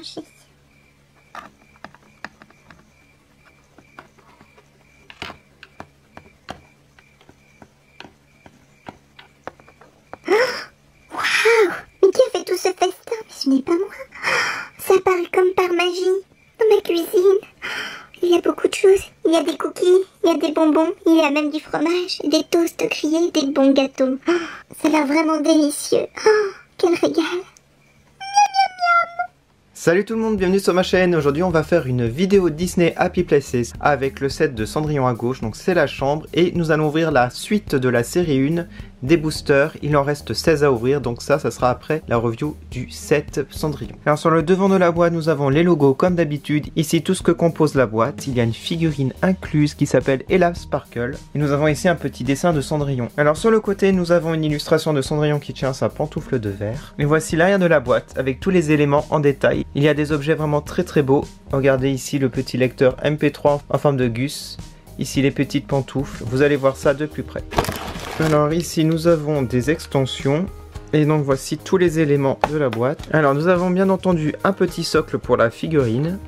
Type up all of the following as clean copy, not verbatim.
ranger. Waouh! Mais qui a fait tout ce festin? Mais ce n'est pas moi. Ça apparaît comme par magie dans ma cuisine. Il y a beaucoup de choses. Il y a des cookies, il y a des bonbons, il y a même du fromage, des toasts grillés, des bons gâteaux. Oh, ça a l'air vraiment délicieux. Oh, quel régal! Salut tout le monde, bienvenue sur ma chaîne. Aujourd'hui on va faire une vidéo Disney Happy Places avec le set de Cendrillon à gauche, donc c'est la chambre, et nous allons ouvrir la suite de la série 1 des boosters. Il en reste 16 à ouvrir, donc ça sera après la review du set Cendrillon. Alors sur le devant de la boîte nous avons les logos comme d'habitude, ici tout ce que compose la boîte. Il y a une figurine incluse qui s'appelle Ella Sparkle, et nous avons ici un petit dessin de Cendrillon. Alors sur le côté nous avons une illustration de Cendrillon qui tient sa pantoufle de verre. Mais voici l'arrière de la boîte avec tous les éléments en détail. Il y a des objets vraiment très beaux. Regardez ici le petit lecteur MP3 en forme de Gus. Ici les petites pantoufles. Vous allez voir ça de plus près. Alors ici nous avons des extensions. Et donc voici tous les éléments de la boîte. Alors nous avons bien entendu un petit socle pour la figurine.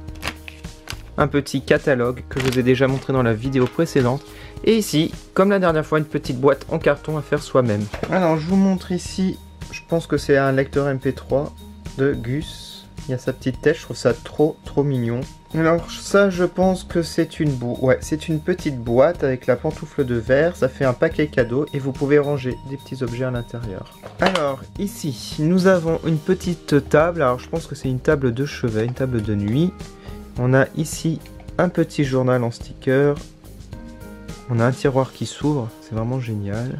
Un petit catalogue que je vous ai déjà montré dans la vidéo précédente. Et ici, comme la dernière fois, une petite boîte en carton à faire soi-même. Alors je vous montre ici, je pense que c'est un lecteur MP3 de Gus. Il y a sa petite tête, je trouve ça trop mignon. Alors ça je pense que c'est une c'est une petite boîte avec la pantoufle de verre. Ça fait un paquet cadeau et vous pouvez ranger des petits objets à l'intérieur. Alors ici nous avons une petite table. Alors je pense que c'est une table de chevet, une table de nuit. On a ici un petit journal en sticker. On a un tiroir qui s'ouvre, c'est vraiment génial.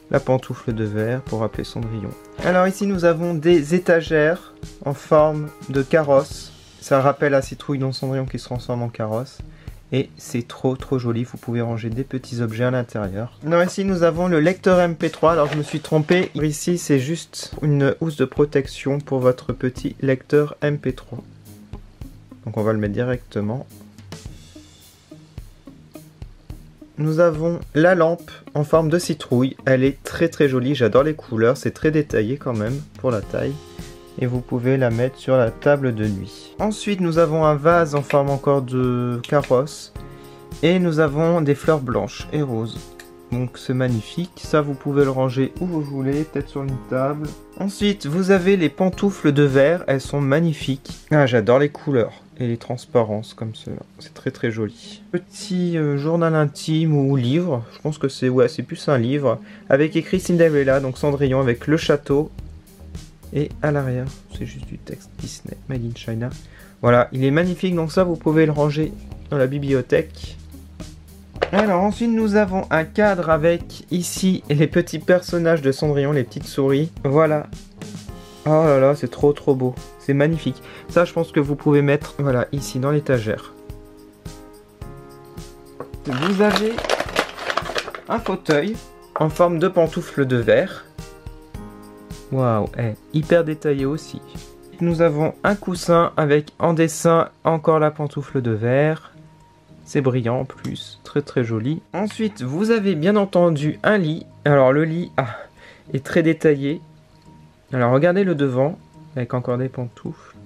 La pantoufle de verre pour rappeler Cendrillon. Alors ici nous avons des étagères en forme de carrosse. Ça rappelle la citrouille dans Cendrillon qui se transforme en carrosse. Et c'est trop joli, vous pouvez ranger des petits objets à l'intérieur. Alors ici nous avons le lecteur MP3, alors je me suis trompé. Ici c'est juste une housse de protection pour votre petit lecteur MP3. Donc on va le mettre directement. Nous avons la lampe en forme de citrouille. Elle est très jolie, j'adore les couleurs, c'est très détaillé quand même pour la taille. Et vous pouvez la mettre sur la table de nuit. Ensuite nous avons un vase en forme encore de carrosse. Et nous avons des fleurs blanches et roses. Donc c'est magnifique, ça vous pouvez le ranger où vous voulez, peut-être sur une table. Ensuite vous avez les pantoufles de verre, elles sont magnifiques. Ah j'adore les couleurs. Et les transparences comme cela, c'est très joli. Petit journal intime ou livre, je pense que c'est c'est plus un livre, avec écrit Cinderella, donc Cendrillon avec le château. Et à l'arrière, c'est juste du texte Disney, Made in China. Voilà, il est magnifique, donc ça vous pouvez le ranger dans la bibliothèque. Alors ensuite nous avons un cadre avec ici les petits personnages de Cendrillon, les petites souris. Voilà. Oh là là, c'est trop beau. C'est magnifique. Ça, je pense que vous pouvez mettre, voilà, ici dans l'étagère. Vous avez un fauteuil en forme de pantoufle de verre. Waouh, hyper détaillé aussi. Nous avons un coussin avec en dessin encore la pantoufle de verre. C'est brillant en plus, très joli. Ensuite, vous avez bien entendu un lit. Alors le lit est très détaillé. Alors regardez le devant, avec encore des pantoufles.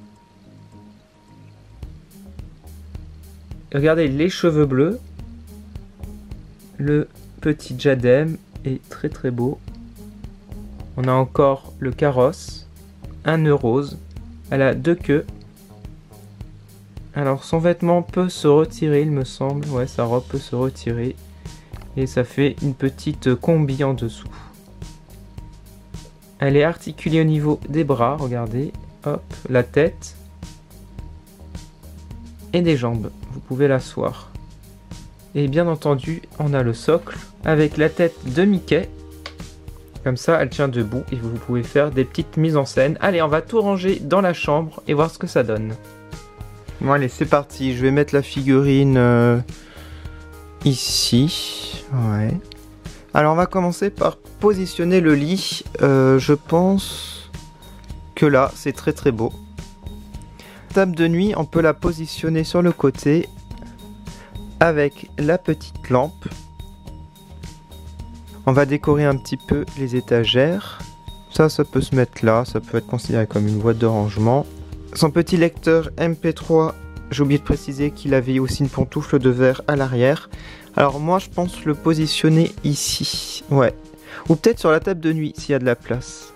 Regardez les cheveux bleus. Le petit diadème est très beau. On a encore le carrosse, un nœud rose. Elle a 2 queues. Alors son vêtement peut se retirer il me semble. Ouais, sa robe peut se retirer. Et ça fait une petite combi en dessous. Elle est articulée au niveau des bras, regardez, hop, la tête et des jambes, vous pouvez l'asseoir. Et bien entendu, on a le socle avec la tête de Mickey, comme ça elle tient debout et vous pouvez faire des petites mises en scène. Allez, on va tout ranger dans la chambre et voir ce que ça donne. Bon allez, c'est parti, je vais mettre la figurine ici, ouais. Alors on va commencer par positionner le lit. Je pense que là c'est très beau. Table de nuit, on peut la positionner sur le côté avec la petite lampe. On va décorer un petit peu les étagères. Ça peut se mettre là, ça peut être considéré comme une boîte de rangement. son petit lecteur MP3. J'ai oublié de préciser qu'il avait aussi une pantoufle de verre à l'arrière. Alors moi je pense le positionner ici, ouais. Ou peut-être sur la table de nuit s'il y a de la place.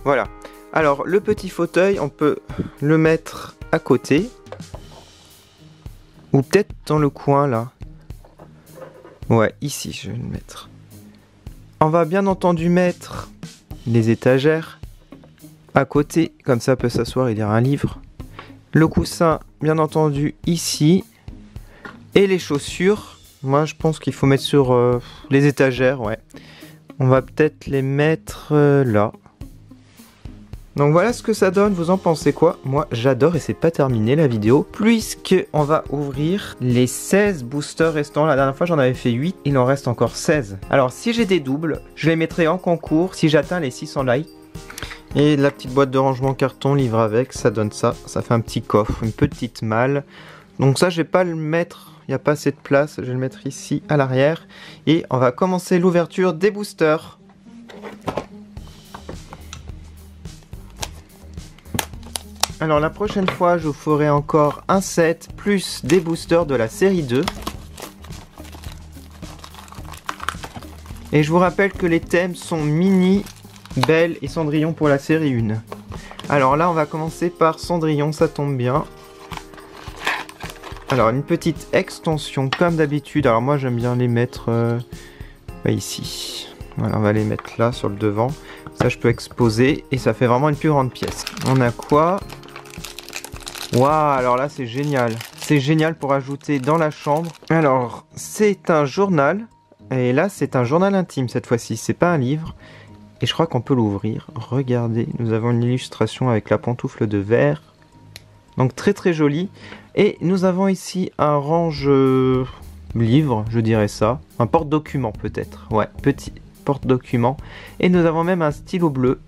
Voilà. Alors le petit fauteuil, on peut le mettre à côté. Ou peut-être dans le coin là. Ouais, ici je vais le mettre. On va bien entendu mettre les étagères à côté, comme ça peut s'asseoir et lire un livre. Le coussin, bien entendu, ici. Et les chaussures, moi je pense qu'il faut mettre sur les étagères, ouais. On va peut-être les mettre là. Donc voilà ce que ça donne, vous en pensez quoi? Moi j'adore et c'est pas terminé la vidéo, puisque on va ouvrir les 16 boosters restants. La dernière fois j'en avais fait 8, il en reste encore 16. Alors si j'ai des doubles, je les mettrai en concours si j'atteins les 600 likes. Et la petite boîte de rangement carton livre avec, ça donne ça. Ça fait un petit coffre, une petite malle. Donc ça, je vais pas le mettre, il n'y a pas assez de place. Je vais le mettre ici à l'arrière. Et on va commencer l'ouverture des boosters. Alors la prochaine fois, je vous ferai encore un set plus des boosters de la série 2. Et je vous rappelle que les thèmes sont Mini, Belle et Cendrillon pour la série 1. Alors là on va commencer par Cendrillon, ça tombe bien. Alors une petite extension comme d'habitude. Alors moi j'aime bien les mettre ici. Voilà, on va les mettre là sur le devant. Ça je peux exposer et ça fait vraiment une plus grande pièce. On a quoi? Waouh, alors là c'est génial. C'est génial pour ajouter dans la chambre. Alors c'est un journal. Et là c'est un journal intime cette fois-ci, c'est pas un livre. Et je crois qu'on peut l'ouvrir. Regardez, nous avons une illustration avec la pantoufle de verre. Donc très très joli. Et nous avons ici un range livre, je dirais ça. Un porte-document peut-être. Ouais, petit porte-document. Et nous avons même un stylo bleu.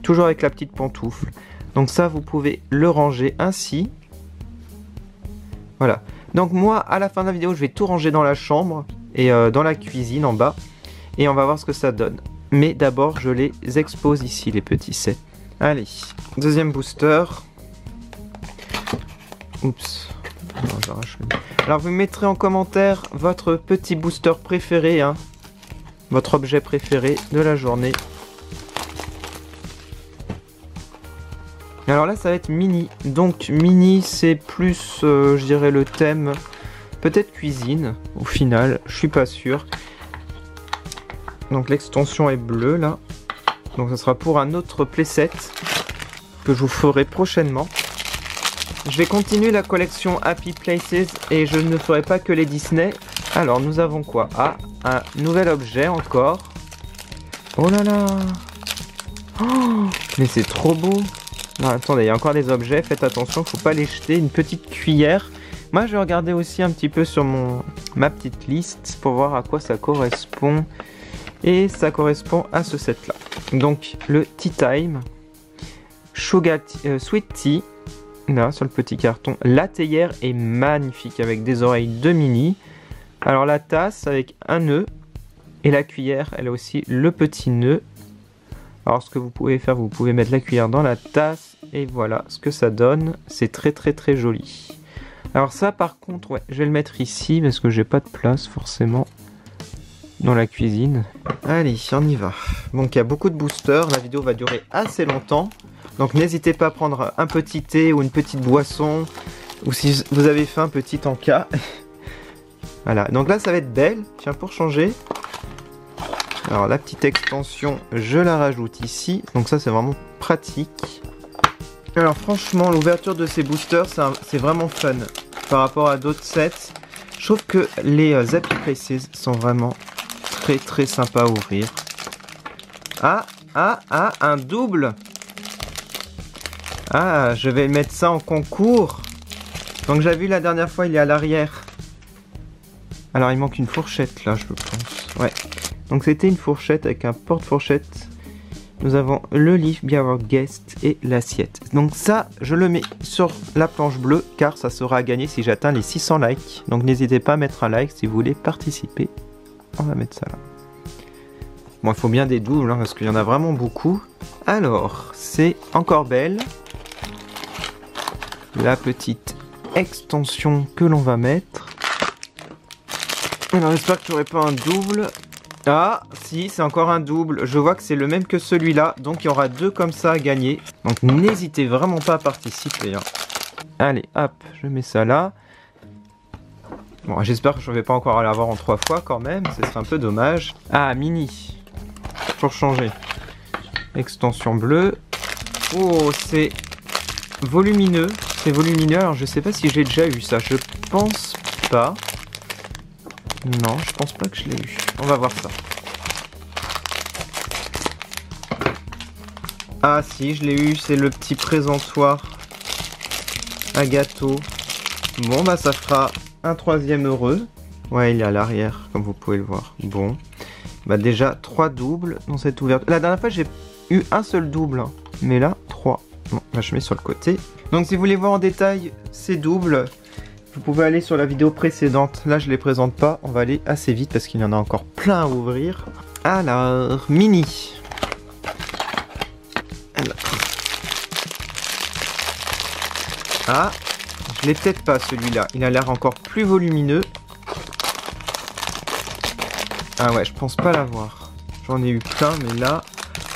Toujours avec la petite pantoufle. Donc ça, vous pouvez le ranger ainsi. Voilà. Donc moi, à la fin de la vidéo, je vais tout ranger dans la chambre. Et dans la cuisine en bas. Et on va voir ce que ça donne. Mais d'abord, je les expose ici, les petits sets. Allez, deuxième booster. Oups. Non, j'arrache le... Alors, vous mettrez en commentaire votre petit booster préféré, hein. Votre objet préféré de la journée. Alors là, ça va être mini. Donc, mini, c'est plus, je dirais, le thème... Peut-être cuisine, au final. Je suis pas sûr. Donc l'extension est bleue là. Donc ça sera pour un autre playset que je vous ferai prochainement. Je vais continuer la collection Happy Places et je ne ferai pas que les Disney. Alors nous avons quoi? Ah, un nouvel objet encore. Oh là là. Oh, mais c'est trop beau. Non, attendez, il y a encore des objets. Faites attention, faut pas les jeter. Une petite cuillère. Moi je vais regarder aussi un petit peu sur ma petite liste pour voir à quoi ça correspond. Et ça correspond à ce set là. Donc le Tea Time, Sweet Tea, là sur le petit carton. La théière est magnifique avec des oreilles de mini. Alors la tasse avec un nœud. Et la cuillère, elle a aussi le petit nœud. Alors ce que vous pouvez faire, vous pouvez mettre la cuillère dans la tasse. Et voilà ce que ça donne. C'est très très très joli. Alors ça par contre, ouais, je vais le mettre ici parce que j'ai pas de place forcément. Dans la cuisine. Allez, on y va. Donc il y a beaucoup de boosters, la vidéo va durer assez longtemps. Donc n'hésitez pas à prendre un petit thé ou une petite boisson. Ou si vous avez faim, petit encas. Voilà, donc là ça va être Belle. Tiens, pour changer. Alors la petite extension, je la rajoute ici. Donc ça c'est vraiment pratique. Alors franchement, l'ouverture de ces boosters, c'est vraiment fun. Par rapport à d'autres sets. Je trouve que les Happy Places sont vraiment... très sympa à ouvrir. Ah, un double. Ah, je vais mettre ça en concours. Donc j'ai vu la dernière fois, il est à l'arrière. Alors il manque une fourchette là, je pense. Ouais. Donc c'était une fourchette avec un porte-fourchette. Nous avons le livre Be Our Guest et l'assiette. Donc ça, je le mets sur la planche bleue car ça sera à gagner si j'atteins les 600 likes. Donc n'hésitez pas à mettre un like si vous voulez participer. On va mettre ça là. Bon, il faut bien des doubles hein, parce qu'il y en a vraiment beaucoup. Alors, c'est encore Belle. la petite extension que l'on va mettre. Alors j'espère que tu n'aurais pas un double. Ah, si, c'est encore un double. Je vois que c'est le même que celui-là. Donc il y aura 2 comme ça à gagner. Donc n'hésitez vraiment pas à participer. Hein. Allez, hop, je mets ça là. Bon, j'espère que je ne vais pas encore l'avoir en 3 fois quand même. Ce serait un peu dommage. Ah, mini. Pour changer. Extension bleue. Oh, c'est volumineux. C'est volumineux. Alors je sais pas si j'ai déjà eu ça. Je pense pas. Non, je pense pas que je l'ai eu. On va voir ça. Ah si, je l'ai eu. C'est le petit présentoir à gâteau. Bon, bah ça fera un 3e heureux. Ouais, il est à l'arrière, comme vous pouvez le voir. Bon. Bah déjà, 3 doubles dans cette ouverture. La dernière fois, j'ai eu un seul double. Hein. Mais là, 3. Bon, bah je mets sur le côté. Donc si vous voulez voir en détail ces doubles, vous pouvez aller sur la vidéo précédente. Là, je les présente pas. On va aller assez vite parce qu'il y en a encore plein à ouvrir. Alors, mini. Alors. Ah, je l'ai peut-être pas celui-là. Il a l'air encore plus volumineux. Ah ouais, je pense pas l'avoir. J'en ai eu plein, mais là...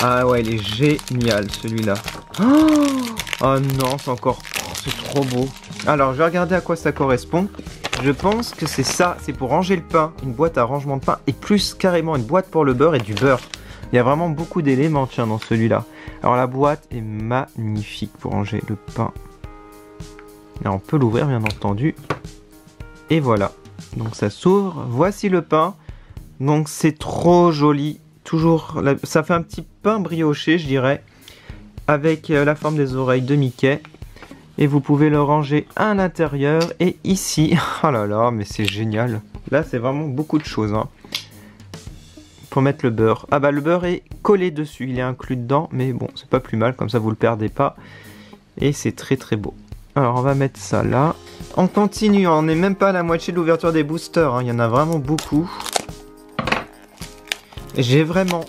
Ah ouais, il est génial celui-là. Oh non, c'est encore... c'est trop beau. Alors, je vais regarder à quoi ça correspond. Je pense que c'est ça, c'est pour ranger le pain. Une boîte à rangement de pain et plus carrément une boîte pour le beurre et du beurre. Il y a vraiment beaucoup d'éléments, tiens, dans celui-là. Alors, la boîte est magnifique pour ranger le pain. Et on peut l'ouvrir, bien entendu. Et voilà. Donc, ça s'ouvre. Voici le pain. Donc, c'est trop joli. Toujours, ça fait un petit pain brioché, je dirais. Avec la forme des oreilles de Mickey. Et vous pouvez le ranger à l'intérieur et ici. Oh là là, mais c'est génial. Là, c'est vraiment beaucoup de choses. Hein. Pour mettre le beurre. Ah bah, le beurre est collé dessus. Il est inclus dedans. Mais bon, c'est pas plus mal. Comme ça, vous le perdez pas. Et c'est très très beau. Alors, on va mettre ça là. On continue. On n'est même pas à la moitié de l'ouverture des boosters. Hein. Il y en a vraiment beaucoup. J'ai vraiment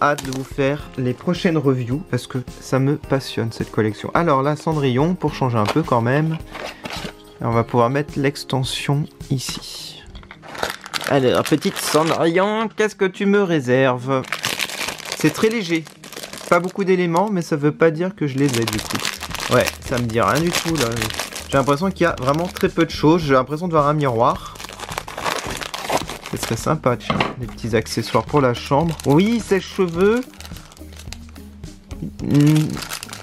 hâte de vous faire les prochaines reviews parce que ça me passionne cette collection. Alors là, Cendrillon, pour changer un peu quand même. On va pouvoir mettre l'extension ici. Alors, petite Cendrillon, qu'est-ce que tu me réserves? C'est très léger. Pas beaucoup d'éléments, mais ça veut pas dire que je les ai du coup. Ouais, ça me dit rien du tout là. J'ai l'impression qu'il y a vraiment très peu de choses. J'ai l'impression de voir un miroir. Ce serait sympa, tiens, des petits accessoires pour la chambre. Oui, sèche-cheveux,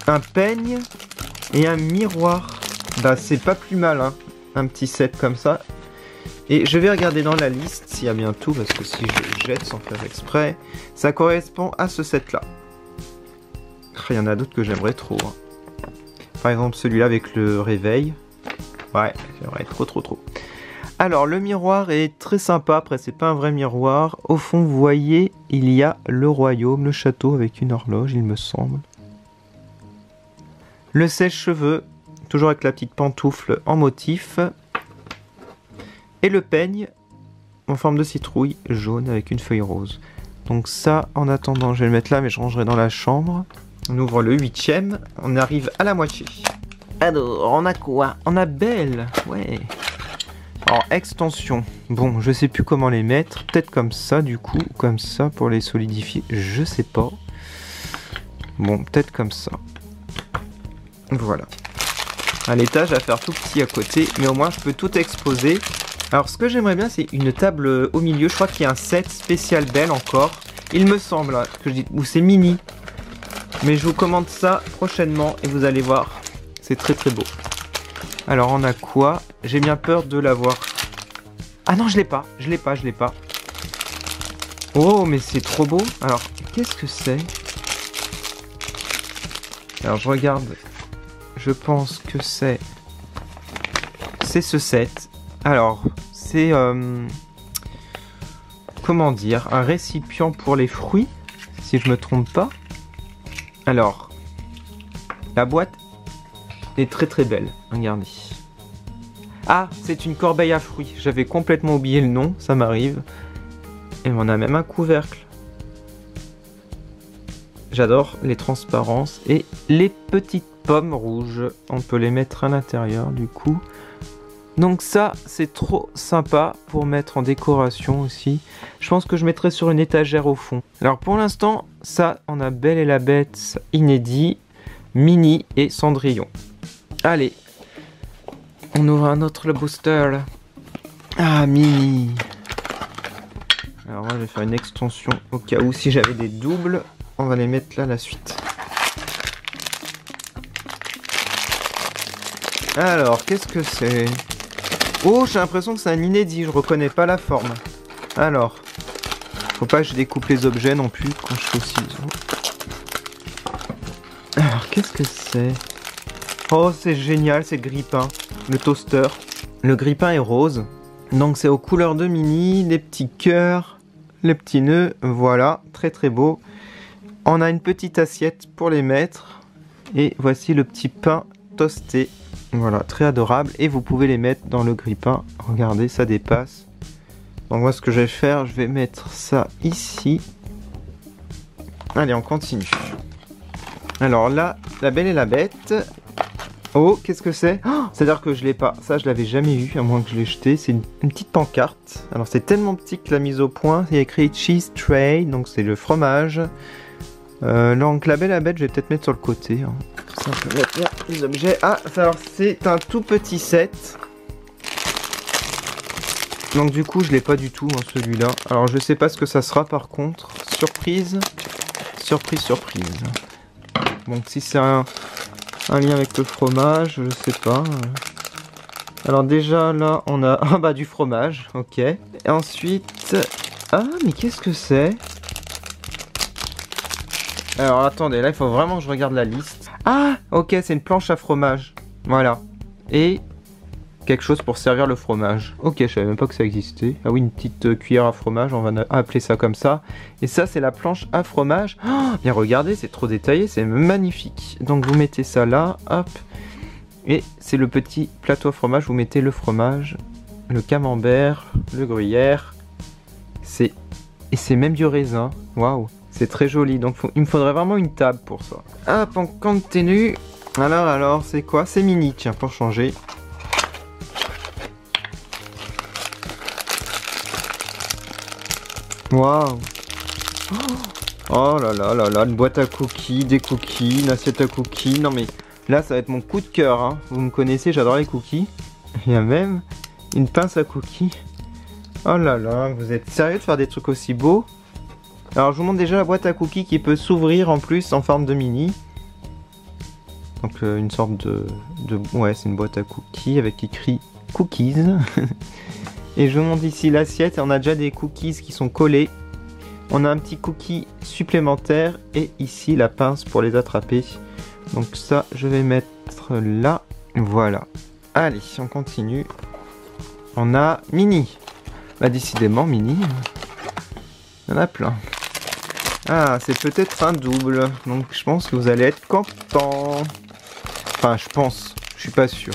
un peigne et un miroir. Bah, c'est pas plus mal, hein, un petit set comme ça. Et je vais regarder dans la liste s'il y a bien tout, parce que si je jette sans faire exprès, ça correspond à ce set-là. Il y en a d'autres que j'aimerais trop. Hein. Par exemple, celui-là avec le réveil. Ouais, j'aimerais trop. Alors, le miroir est très sympa. Après, c'est pas un vrai miroir. Au fond, vous voyez, il y a le royaume, le château avec une horloge, il me semble. Le sèche-cheveux, toujours avec la petite pantoufle en motif. Et le peigne, en forme de citrouille jaune avec une feuille rose. Donc ça, en attendant, je vais le mettre là, mais je rangerai dans la chambre. On ouvre le 8e. On arrive à la moitié. Alors, on a quoi? On a Belle, ouais. Alors, extension. Bon, je sais plus comment les mettre. Peut-être comme ça, du coup. Comme ça, pour les solidifier. Je sais pas. Bon, peut-être comme ça. Voilà. À l'étage, à faire tout petit à côté. Mais au moins, je peux tout exposer. Alors, ce que j'aimerais bien, c'est une table au milieu. Je crois qu'il y a un set spécial Belle encore. Il me semble, hein, que je dis, ou c'est mini. Mais je vous commande ça prochainement. Et vous allez voir. C'est très beau. Alors, on a quoi? J'ai bien peur de l'avoir. Ah non, je l'ai pas. Oh, mais c'est trop beau. Alors, qu'est-ce que c'est? Alors, je regarde. Je pense que c'est ce set. Alors, c'est... comment dire? Un récipient pour les fruits, si je me trompe pas. Alors, la boîte est très belle. Regardez. Ah, c'est une corbeille à fruits. J'avais complètement oublié le nom, ça m'arrive. Et on a même un couvercle. J'adore les transparences et les petites pommes rouges. On peut les mettre à l'intérieur du coup. Donc ça, c'est trop sympa pour mettre en décoration aussi. Je pense que je mettrai sur une étagère au fond. Alors pour l'instant, ça, on a Belle et la Bête inédit, Minnie et Cendrillon. Allez, on ouvre un autre le booster là. Ah, Minnie. Alors moi, je vais faire une extension au cas où si j'avais des doubles. On va les mettre là la suite. Alors, qu'est-ce que c'est? Oh, j'ai l'impression que c'est un inédit, je reconnais pas la forme. Alors, faut pas que je découpe les objets non plus quand je fais aussi. Alors, qu'est-ce que c'est? Oh, c'est génial, c'est Grippin, le toaster. Le Grippin est rose, donc c'est aux couleurs de Minnie, les petits cœurs, les petits nœuds, voilà, très très beau. On a une petite assiette pour les mettre, et voici le petit pain toasté. Voilà, très adorable. Et vous pouvez les mettre dans le grille-pain. Regardez, ça dépasse. Donc moi, ce que je vais faire, je vais mettre ça ici. Allez, on continue. Alors là, la Belle et la Bête. Oh, qu'est-ce que c'est? Oh, c'est-à-dire que je l'ai pas. Ça, je l'avais jamais eu, à moins que je l'ai jeté. C'est une petite pancarte. Alors, c'est tellement petit que la mise au point. Il y a écrit Cheese Tray, donc c'est le fromage. Donc la Belle et la Bête, je vais peut-être mettre sur le côté. Hein. Ça, on peut mettre là les objets. Ah, alors c'est un tout petit set. Donc du coup, je l'ai pas du tout, hein, celui-là. Alors je sais pas ce que ça sera par contre. Surprise. Surprise, surprise. Donc si c'est un lien avec le fromage, je sais pas. Alors déjà là, on a ah, bah, du fromage, ok. Et ensuite... Ah, mais qu'est-ce que c'est? Alors attendez, là il faut vraiment que je regarde la liste. Ah, ok, c'est une planche à fromage. Voilà. Et quelque chose pour servir le fromage. Ok, je savais même pas que ça existait. Ah oui, une petite cuillère à fromage, on va appeler ça comme ça. Et ça, c'est la planche à fromage. Oh, bien regardez, c'est trop détaillé, c'est magnifique. Donc vous mettez ça là, hop. Et c'est le petit plateau à fromage, vous mettez le fromage, le camembert, le gruyère. Et c'est même du raisin. Waouh. C'est très joli, donc il me faudrait vraiment une table pour ça. Hop, on continue. Alors, c'est quoi? C'est Minnie, tiens, pour changer. Waouh. Oh là là là là, une boîte à cookies, des cookies, une assiette à cookies. Non mais, là, ça va être mon coup de cœur, hein. Vous me connaissez, j'adore les cookies. Il y a même une pince à cookies. Oh là là, vous êtes sérieux de faire des trucs aussi beaux? Alors je vous montre déjà la boîte à cookies qui peut s'ouvrir en plus en forme de Minnie. Donc une sorte de... Ouais, c'est une boîte à cookies avec écrit cookies. Et je vous montre ici l'assiette et on a déjà des cookies qui sont collés. On a un petit cookie supplémentaire et ici la pince pour les attraper. Donc ça je vais mettre là. Voilà. Allez, on continue. On a Minnie. Bah décidément Minnie, il y en a plein. Ah, c'est peut-être un double, donc je pense que vous allez être content. Enfin, je pense, je suis pas sûr.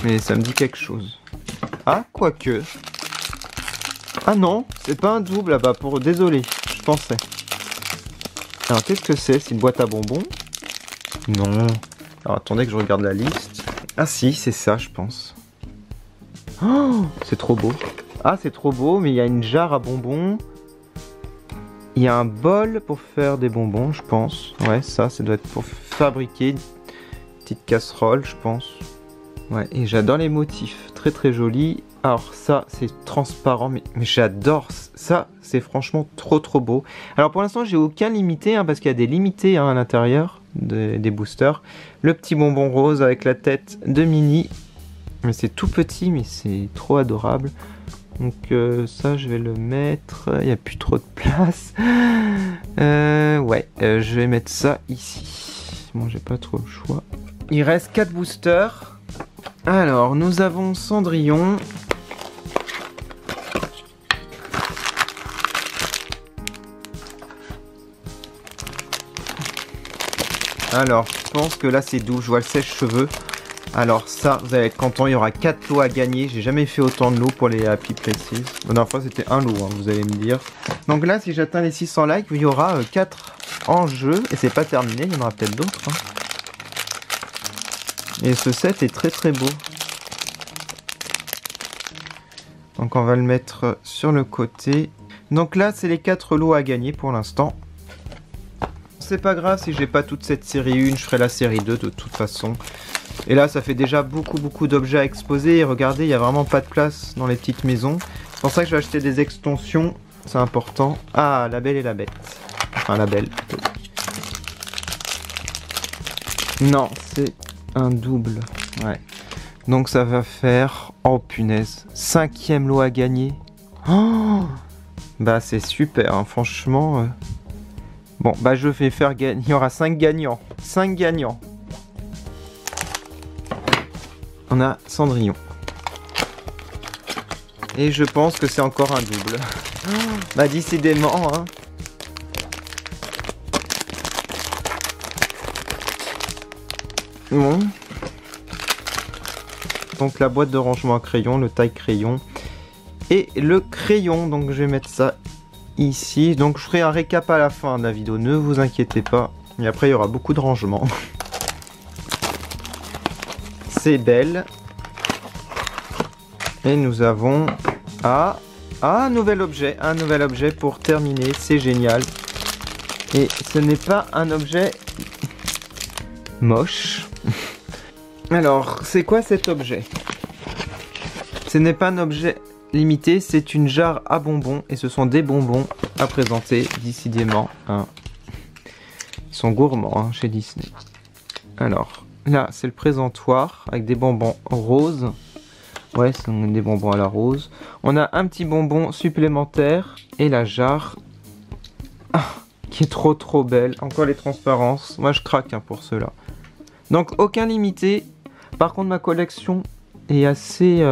Mais ça me dit quelque chose. Ah, quoique. Ah non, c'est pas un double là-bas, désolé, je pensais. Alors, qu'est-ce que c'est? C'est une boîte à bonbons? Non. Alors, attendez que je regarde la liste. Ah si, c'est ça, je pense. Oh, c'est trop beau. Ah, c'est trop beau, mais il y a une jarre à bonbons. Il y a un bol pour faire des bonbons, je pense. Ouais, ça doit être pour fabriquer une petite casserole, je pense. Ouais, et j'adore les motifs. Très très joli. Alors ça, c'est transparent, mais j'adore. Ça, c'est franchement trop trop beau. Alors pour l'instant, j'ai aucun limité, hein, parce qu'il y a des limités à l'intérieur des boosters. Le petit bonbon rose avec la tête de Minnie. Mais c'est tout petit, mais c'est trop adorable. Donc ça je vais le mettre, il n'y a plus trop de place. Je vais mettre ça ici. Bon, j'ai pas trop le choix. Il reste 4 boosters. Alors nous avons Cendrillon. Alors je pense que là c'est doux, je vois le sèche-cheveux. Alors ça, vous allez être content, il y aura 4 lots à gagner. J'ai jamais fait autant de lots pour les Happy Places. La dernière fois c'était un lot, hein, vous allez me dire. Donc là, si j'atteins les 600 likes, il y aura 4 en jeu. Et c'est pas terminé, il y en aura peut-être d'autres. Hein. Et ce set est très très beau. Donc on va le mettre sur le côté. Donc là c'est les 4 lots à gagner pour l'instant. C'est pas grave si j'ai pas toute cette série 1, je ferai la série 2 de toute façon. Et là ça fait déjà beaucoup d'objets à exposer. Et regardez, il n'y a vraiment pas de place dans les petites maisons. C'est pour ça que je vais acheter des extensions, c'est important. Ah, La Belle et la Bête. Enfin La Belle. Non, c'est un double. Ouais. Donc ça va faire... Oh punaise, 5e lot à gagner. Oh, bah c'est super, hein, franchement. Bon, bah je vais faire gagner. Il y aura 5 gagnants. 5 gagnants. On a Cendrillon. Et je pense que c'est encore un double. Oh, bah décidément, hein. Bon. Donc la boîte de rangement à crayon, le taille crayon et le crayon. Donc je vais mettre ça ici. Donc je ferai un récap à la fin de la vidéo, ne vous inquiétez pas. Et après il y aura beaucoup de rangement. C'est Belle. Et nous avons un nouvel objet pour terminer, c'est génial. Et ce n'est pas un objet moche. Alors, c'est quoi cet objet? Ce n'est pas un objet limité, c'est une jarre à bonbons. Et ce sont des bonbons à présenter, décidément. Hein. Ils sont gourmands hein, chez Disney. Alors, là, c'est le présentoir avec des bonbons roses. Ouais, ce sont des bonbons à la rose. On a un petit bonbon supplémentaire. Et la jarre... Ah, qui est trop belle. Encore les transparences. Moi, je craque hein, pour ceux-là. Donc, aucun limité. Par contre, ma collection est assez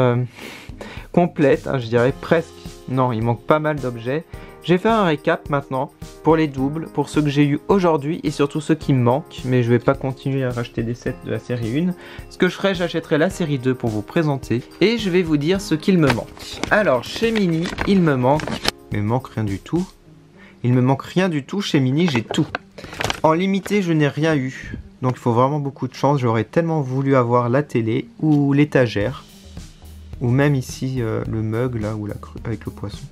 complète, hein, je dirais presque. Non, il manque pas mal d'objets. Je vais faire un récap maintenant pour les doubles, pour ceux que j'ai eu aujourd'hui et surtout ceux qui me manquent. Mais je vais pas continuer à racheter des sets de la série 1. Ce que je ferai, j'achèterai la série 2 pour vous présenter. Et je vais vous dire ce qu'il me manque. Alors, chez Mini, il me manque rien du tout. Il me manque rien du tout. Chez Mini, j'ai tout. En limité, je n'ai rien eu. Donc il faut vraiment beaucoup de chance. J'aurais tellement voulu avoir la télé ou l'étagère. Ou même ici le mug là ou la crue avec le poisson.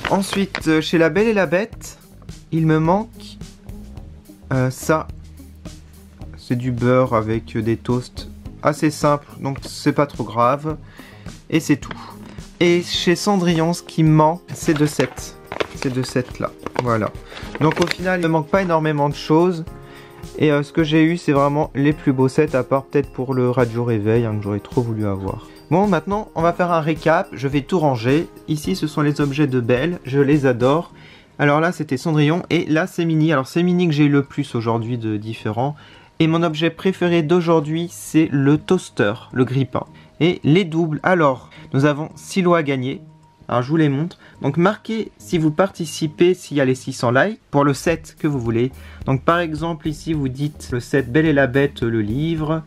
Ensuite chez La Belle et la Bête, il me manque ça. C'est du beurre avec des toasts assez simples. Donc c'est pas trop grave. Et c'est tout. Et chez Cendrillon, ce qui me manque, c'est de cette. Ces deux sets là. Voilà. Donc au final, il ne manque pas énormément de choses. Et ce que j'ai eu, c'est vraiment les plus beaux sets, à part peut-être pour le radio réveil, hein, que j'aurais trop voulu avoir. Bon, maintenant, on va faire un récap. Je vais tout ranger. Ici, ce sont les objets de Belle. Je les adore. Alors là, c'était Cendrillon. Et là, c'est Mini. Alors, c'est Mini que j'ai eu le plus aujourd'hui de différents. Et mon objet préféré d'aujourd'hui, c'est le toaster, le grille-pain. Et les doubles. Alors, nous avons 6 lots à gagner. Alors je vous les montre. Donc marquez si vous participez, s'il y a les 600 likes, pour le set que vous voulez. Donc par exemple ici vous dites le set Belle et la Bête, le livre.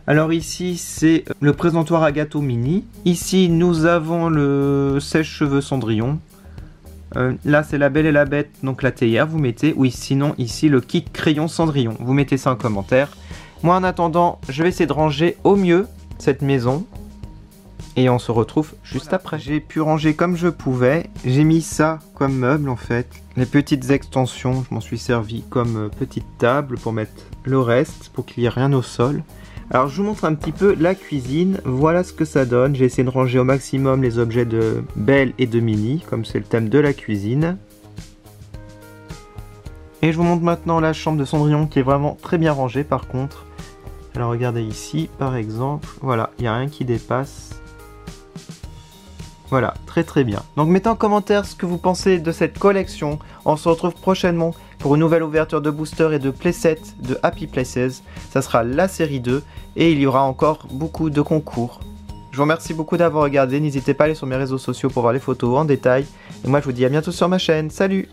Alors ici c'est le présentoir à gâteau Mini. Ici nous avons le sèche-cheveux Cendrillon. Là c'est La Belle et la Bête, donc la théière vous mettez. Ou sinon ici le kit crayon Cendrillon. Vous mettez ça en commentaire. Moi en attendant je vais essayer de ranger au mieux cette maison. Et on se retrouve juste après. J'ai pu ranger comme je pouvais. J'ai mis ça comme meuble en fait. Les petites extensions, je m'en suis servi comme petite table pour mettre le reste, pour qu'il n'y ait rien au sol. Alors je vous montre un petit peu la cuisine. Voilà ce que ça donne. J'ai essayé de ranger au maximum les objets de Belle et de Mini, comme c'est le thème de la cuisine. Et je vous montre maintenant la chambre de Cendrillon qui est vraiment très bien rangée par contre. Alors regardez ici par exemple. Voilà, il n'y a rien qui dépasse. Voilà, très bien. Donc mettez en commentaire ce que vous pensez de cette collection. On se retrouve prochainement pour une nouvelle ouverture de booster et de playsets de Happy Places. Ça sera la série 2 et il y aura encore beaucoup de concours. Je vous remercie beaucoup d'avoir regardé. N'hésitez pas à aller sur mes réseaux sociaux pour voir les photos en détail. Et moi je vous dis à bientôt sur ma chaîne. Salut!